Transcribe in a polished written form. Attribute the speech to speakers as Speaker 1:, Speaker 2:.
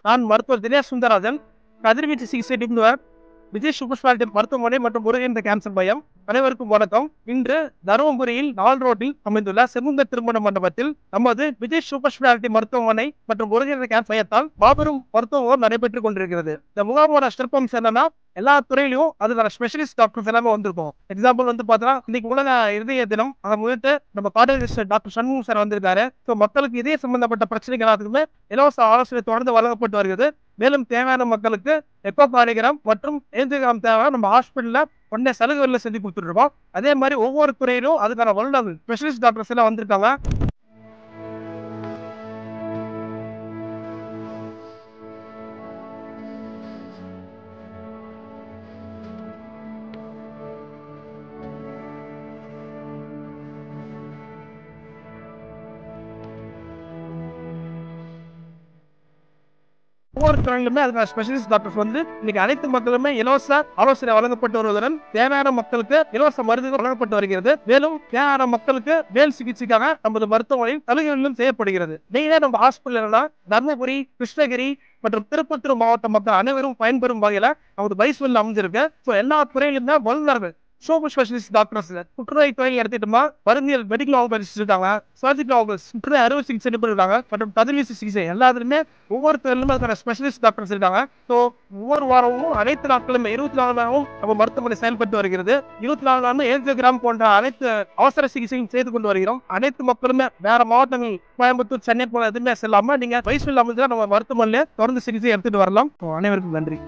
Speaker 1: நான் மருத்துவர் தினேஷ் சுந்தரராஜன், கதிர்வீச்சு சிகிச்சை நிபுணர், விஜய் சூப்பர் ஸ்பெஷாலிட்டி மருத்துவமனை மற்றும் ஒருங்கிணைந்த கேன்சர் மையம். அனைவருக்கும் வணக்கம். இன்று தருமபுரியில் 4 ரோட்டில் அமைந்துள்ள செங்குந்த திருமண மண்டபத்தில் நமது விஜய் சூப்பர் ஸ்பெஷாலிட்டி மருத்துவமனை மற்றும் ஒருங்கிணைந்த கேன்சர் மையத்தால் மாபெரும் மருத்துவ முகாம் நடைபெற்றுக் கொண்டிருக்கிறது. இந்த முகாமோட சிறப்பம்சம் என்னன்னா, எல்லா துறையிலும் அதுல ஸ்பெஷலிஸ்ட் டாக்டர்ஸ் எல்லாமே வந்திருக்கும். எக்ஸாம்பிள் வந்து பார்த்தா, இன்னைக்கு உலக இதய தினம். அதை முன்னிட்டு நம்ம கார்டியாலஜிஸ்ட் டாக்டர் சண்முகம் சார் வந்திருக்காரு. ஸோ மக்களுக்கு இதய சம்பந்தப்பட்ட பிரச்சனைகள் எல்லாத்துக்குமே இலவச ஆலோசனை தொடர்ந்து வழங்கப்பட்டு வருகிறது. மேலும் தேவையான மக்களுக்கு எக்கோகார்டியோகிராம் மற்றும் ஏஞ்சியோகிராம் தேவை நம்ம ஹாஸ்பிட்டல்ல உடனே சலுகைகள்ல செஞ்சு கொடுத்துருக்கோம். அதே மாதிரி ஒவ்வொரு துறையிலும் அதுக்கான வல்லுநர்கள் ஸ்பெஷலிஸ்ட் டாக்டர்ஸ் எல்லாம் வந்திருக்காங்க. ஒவ்வொரு துறையிலுமே அதுக்கான ஸ்பெஷலிஸ்ட் டாக்டர்ஸ் வந்து இன்னைக்கு அனைத்து மக்களுமே இலவச ஆலோசனை வழங்கப்பட்டு வருவதுடன் தேவையான மக்களுக்கு இலவச மருந்துகள் வழங்கப்பட்டு வருகிறது. மேலும் தேவையான மக்களுக்கு மேல் சிகிச்சைக்காக நமது மருத்துவமனையில் சலுகைகளும் செய்யப்படுகிறது. மெயினா நம்ம ஹாஸ்பிட்டல் தர்மபுரி, கிருஷ்ணகிரி மற்றும் திருப்பத்தூர் மாவட்ட மக்கள் அனைவரும் பயன்பெறும் வகையில நமது பைஸ்வெல் அமைஞ்சிருக்கு. எல்லா துறையிலுமே வல்லுநர்கள் சூப்பர் ஸ்பெஷலிஸ்ட் டாக்டர்ஸ். புற்றுநோய் துறையை எடுத்துட்டோமா, மருந்தியல் மெடிக்கல் ஆபரேஷன் இருக்காங்க, சர்ஜிக்கல் ஆபரேஷன், புற்றுநோய் அறுவை சிகிச்சை நிபுணர் இருக்காங்க, மற்றும் கதிர்வீச்சு சிகிச்சை எல்லாத்துலயுமே ஒவ்வொரு துறையிலுமே அதுக்கான ஸ்பெஷலிஸ்ட் டாக்டர்ஸ் இருக்காங்க. ஸோ ஒவ்வொரு வாரமும் அனைத்து நாட்களுமே 24 மணி நேரமும் நம்ம மருத்துவமனை செயல்பட்டு வருகிறது. 24 மணி நேரம் ஏஞ்சியோகிராம் போன்ற அனைத்து அவசர சிகிச்சையும் செய்து கொண்டு வருகிறோம். அனைத்து மக்களுமே வேற மாவட்டங்கள் கோயம்புத்தூர், சென்னை போல எதுவுமே செல்லாம நீங்க வயசுல அமைஞ்சா நம்ம மருத்துவமனையில தொடர்ந்து சிகிச்சை எடுத்துட்டு வரலாம். அனைவருக்கும் நன்றி.